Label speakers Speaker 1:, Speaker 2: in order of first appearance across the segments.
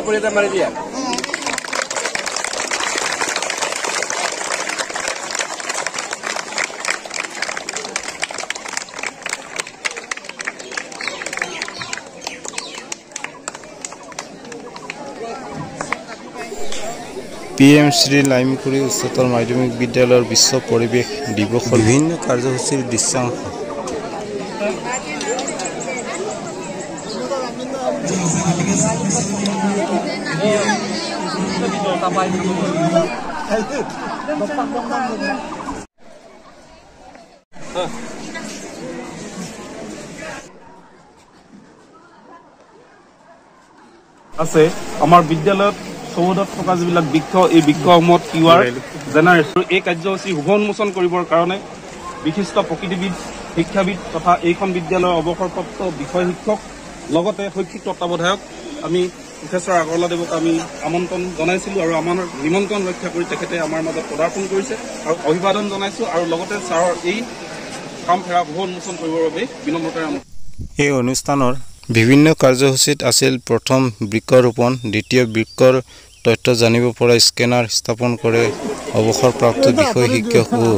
Speaker 1: চাপৰি এটা মাৰি দিয়া
Speaker 2: PM শ্ৰী লাইমকুৰি উচ্চতৰ মাধ্যমিক বিদ্যালয়ৰ বিশ্ব পৰিৱেশ দিৱসৰ বিভিন্ন কাৰ্যসূচীৰ দৃশ্যাংশ
Speaker 3: আছে আমাৰ বিদ্যালয়ত চৌহদত থকা যিবিলাক বৃক্ষ এই বৃক্ষসমূহত কিউআৰ জেনাৰেটৰ এই কাৰ্যসূচী শুভ উন্মোচন কৰিবৰ কাৰণে বিশিষ্ট প্ৰকৃতিবিদ শিক্ষাবিদ তথা এইখন বিদ্যালয়ৰ অৱসৰপ্ৰাপ্ত বিষয় শিক্ষক লগতে শৈক্ষিক তত্ত্বাৱধায়ক আমি প্ৰফেসৰ আগৰৱালাদেৱক আমি আমন্ত্ৰণ জনাইছিলোঁ আৰু আমাৰ নিমন্ত্ৰণ ৰক্ষা কৰি তেখেতে আমাৰ মাজত পদাৰ্পণ কৰিছে আৰু অভিবাদন জনাইছোঁ আৰু লগতে ছাৰৰ এই কাম ফেৰা শুভ উন্মোচন কৰিবৰ বাবে বিনম্ৰতাৰে
Speaker 2: এই অনুষ্ঠানৰ বিভিন্ন কাৰ্যসূচীত আছিল প্ৰথম বৃক্ষৰোপণ দ্বিতীয় বৃক্ষৰ তথ্য জানিব পৰা স্কেনাৰ স্থাপন কৰে অৱসৰপ্ৰাপ্ত বিষয় শিক্ষক ও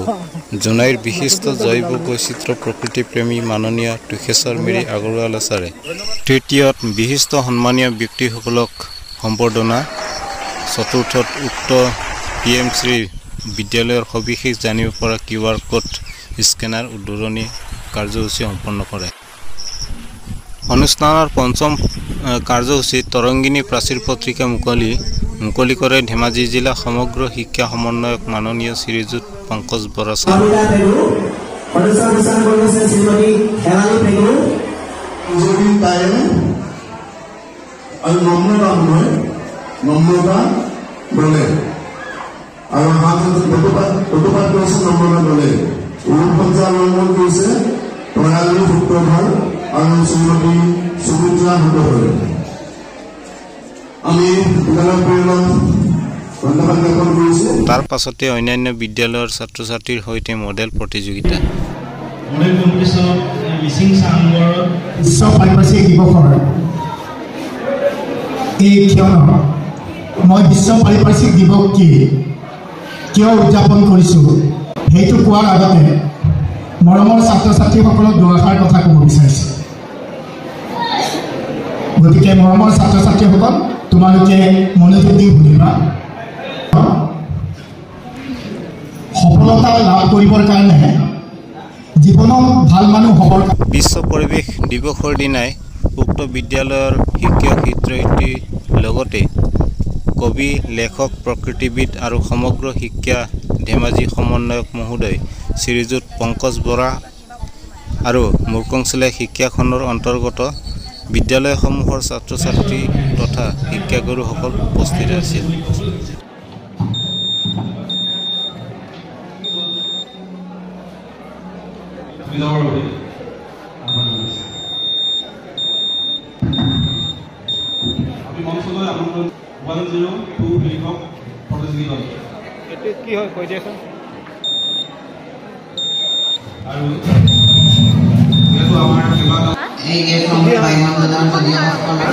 Speaker 2: জোনাইৰ বিশিষ্ট জৈৱ বৈচিত্ৰ্য প্ৰকৃতিপ্ৰেমী মাননীয় তুষেশ্বৰ মেৰী আগৰৱালা ছাৰে তৃতীয়ত বিশিষ্ট সন্মানীয় ব্যক্তিসকলক সম্বৰ্ধনা চতুৰ্থত উক্ত PM শ্ৰী বিদ্যালয়ৰ সবিশেষ জানিব পৰা QR কোড স্কেনাৰ উদ্বোধনী কাৰ্যসূচী সম্পন্ন কৰে অনুষ্ঠানৰ পঞ্চম কাৰ্যসূচীত তৰংগিনী প্ৰাচীৰ পত্ৰিকা মুকলি কৰে ধেমাজি জিলা সমগ্ৰ শিক্ষা সমন্বয়ক মাননীয় শ্ৰীযুত পংকজ বৰা ছাৰ তাৰ পাছতে অন্যান্য বিদ্যালয়ৰ ছাত্ৰ ছাত্ৰীৰ সৈতে মডেল প্ৰতিযোগিতা
Speaker 4: মডেল কম্পিটিশনত মিসিং সাংগৰ বিশ্ব পাৰিপাৰ্শ্বিক দিৱসৰ এই কিয়নো মই বিশ্ব পাৰিপাৰ্শ্বিক দিৱস কিয় উদযাপন কৰিছোঁ সেইটো কোৱাৰ আগতে মৰমৰ ছাত্ৰ ছাত্ৰীসকলক দুআষাৰ কথা ক'ব বিচাৰিছোঁ গতিকে মৰমৰ ছাত্ৰ ছাত্ৰীসকল তোমালোকে মনোযোগ দি শুনিবা সফলতা লাভ কৰিবৰ কাৰণে জীৱনত ভাল মানুহ হ'বৰ
Speaker 2: বিশ্ব পৰিৱেশ দিৱসৰ দিনাই উক্ত বিদ্যালয়ৰ শিক্ষক শিক্ষয়িত্ৰীৰ লগতে কবি লেখক প্ৰকৃতিবিদ আৰু সমগ্ৰ শিক্ষা ধেমাজি সমন্বয়ক মহোদয় শ্ৰীযুত পংকজ বৰা আৰু মুৰকংচলাই শিক্ষাখণ্ডৰ অন্তৰ্গত বিদ্যালয়সমূহৰ ছাত্ৰ ছাত্ৰী তথা শিক্ষাগুৰুসকল উপস্থিত আছিল
Speaker 3: কি হয় কৈ দিয়াচোন
Speaker 5: এই গেটসমূহ বায়ুমণ্ডলৰ জলীয়সকলৰ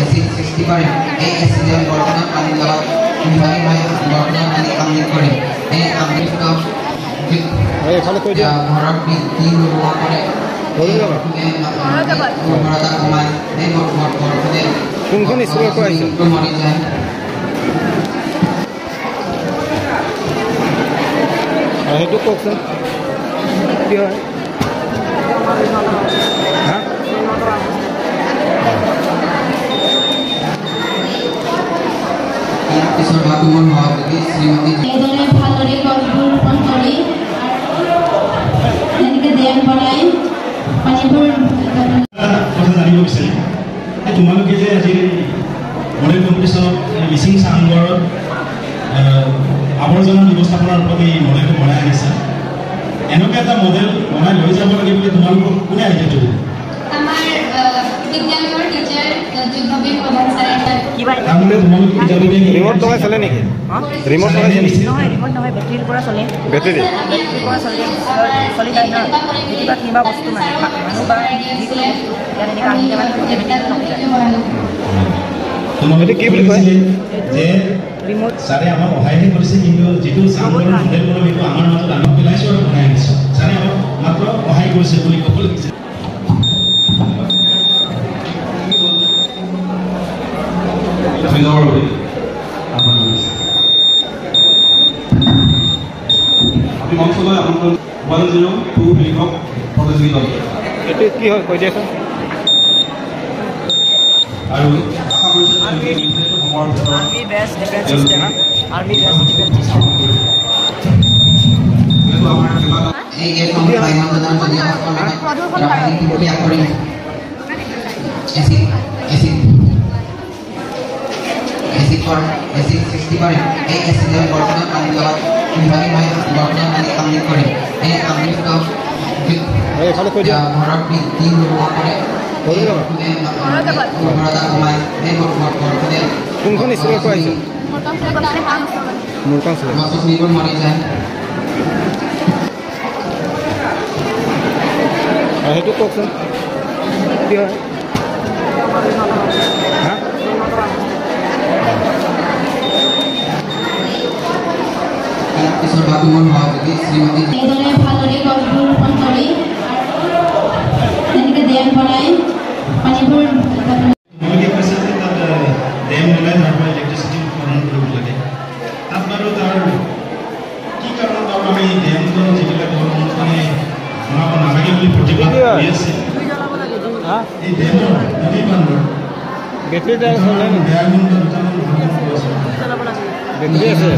Speaker 5: এচিড সৃষ্টি কৰে এই এচিডৰ বৰ্তমান পানীৰ লগত মিহলি হৈ বৰ্তমান পানী আমৃত কৰে এই আমৃত ঘৰৰ বৃদ্ধি নোহোৱা কৰে উৰ্বৰতা কমায় এই বৰষুণে
Speaker 2: কোনখন স্কুলৰ পৰা আহিছে
Speaker 5: মৰি যায়
Speaker 2: সেইটো কওকচোন কি হয়
Speaker 5: ইয়াৰ পিছৰ ভাগটো মোৰ সহযোগী শ্ৰীমতী
Speaker 6: এজনে ভালদৰে গছবোৰ ৰোপণ কৰি তেনেকৈ দেয়াল বনাই পানীবোৰ
Speaker 4: জানিব বিচাৰিম তোমালোকে যে আজি মডেল কম্পিটিশ্যনত মিচিং চাংঘৰত আৱৰ্জনা ব্যৱস্থাপনাৰ ওপৰত এই মডেলটো বনাই আনিছা এনেকুৱা এটা মডেল বনাই লৈ যাব লাগে বুলি তোমালোকক কোনে আইডিয়াটো দিলে
Speaker 6: আমাৰ বিদ্যালয়ৰ টিচাৰ যুদ্ধবীৰ প্ৰধান ছাৰে
Speaker 2: ৰিম'ট লগাই চলে নেকি ৰিম'ট লগাই
Speaker 1: নহয় ৰিম'ট নহয় বেটেৰীৰ পৰা চলে
Speaker 2: বেটেৰী
Speaker 1: বেটেৰীৰ পৰা চলি যায় ন কেতিয়াবা কিবা বস্তু মানে মানুহ বা যিকোনো বস্তু ইয়াত এনেকৈ আহিলে মানে
Speaker 2: এইটো কি বুলি কয়
Speaker 7: যে
Speaker 1: ৰিম'ট
Speaker 7: ছাৰে আমাক সহায়হে কৰিছে কিন্তু যিটো চাংগলৰ মডেল কৰিব সেইটো আমাৰ মাজত আমি পেলাইছোঁ আৰু বনাই আনিছোঁ ছাৰে আমাক মাত্ৰ সহায় কৰিছে বুলি ক'ব লাগিছে
Speaker 3: আমি মঞ্চলৈ আমন্ত্ৰণ 102 বিভাগ প্ৰতিযোগিতা
Speaker 2: এইটো কি হয় কৈ দিয়াচোন
Speaker 3: আৰু আশা কৰিছোঁ যে এই বিষয়টো সময়ৰ ভিতৰত
Speaker 1: আৰ্মি বেছ ডিফেন্স চিষ্টেম আৰ্মি বেছ ডিফেন্স চিষ্টেম
Speaker 3: যিহেতু আমাৰ কিবা
Speaker 5: এই গেটখন বায়ুমণ্ডলৰ যদি ৰাসায়নিক প্ৰক্ৰিয়া কৰি এচিড সৃষ্টি কৰে এই এচিডে বৰ্তমান পানীৰ লগত মিহলি হৈ বৰ্তমান পানী আমৃত কৰে এই আমৃত ঘৰৰ বৃদ্ধি ৰোধ কৰে উৰ্বৰতা কমায় এই বৰ্তনে
Speaker 2: কোনখন স্কুলৰ পৰা আহিছে মূৰ্খন চলে
Speaker 5: গছ গছনিবোৰ মৰি যায়
Speaker 2: সেইটো কওকচোন কি হয় হা
Speaker 5: পিছৰ বাথৰুমৰ সভাপতি শ্ৰীমতী
Speaker 6: এইদৰে ভালদৰে গছবোৰ ৰোপণ কৰি তেনেকৈ ডেম বনাই পানীবোৰ
Speaker 7: নদী কৈছে যে তাত ডেম বনাই তাৰ পৰা ইলেক্ট্ৰিচিটি উৎপাদন কৰিব লাগে তাত বাৰু তাৰ কি কাৰণত বাৰু আমি ডেমটো যিবিলাক মানে বনাব নালাগে বুলি প্ৰতিবাদ কৰি আছে এই ডেমৰ নদী বান্ধৰ
Speaker 2: বেটেৰী টায়াৰ চলে নেকি
Speaker 7: বেয়া গুণ দুটামান ভাল গুণ আছে
Speaker 2: বেটেৰী আছে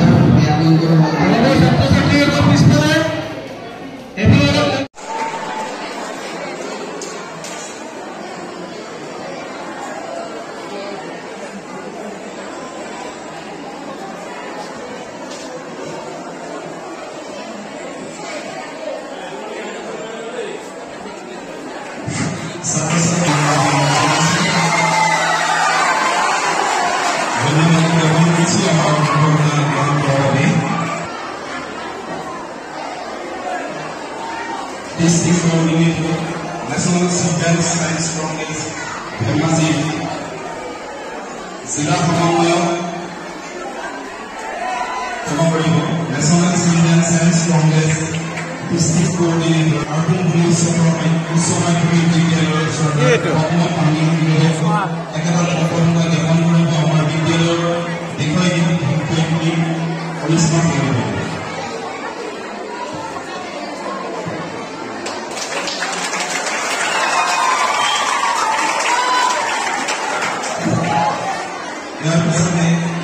Speaker 8: This is coordinated National Civil Science Congress, Dhemaji, Zila Hamamaya, National Civil Science Congress, District Coordinator, Urban Police Department, Usoma Community Generation, Pamela Pamela Generation, Ekata Pamela Devanura, Pamela Vidyalor, Declaring Police Department. Representative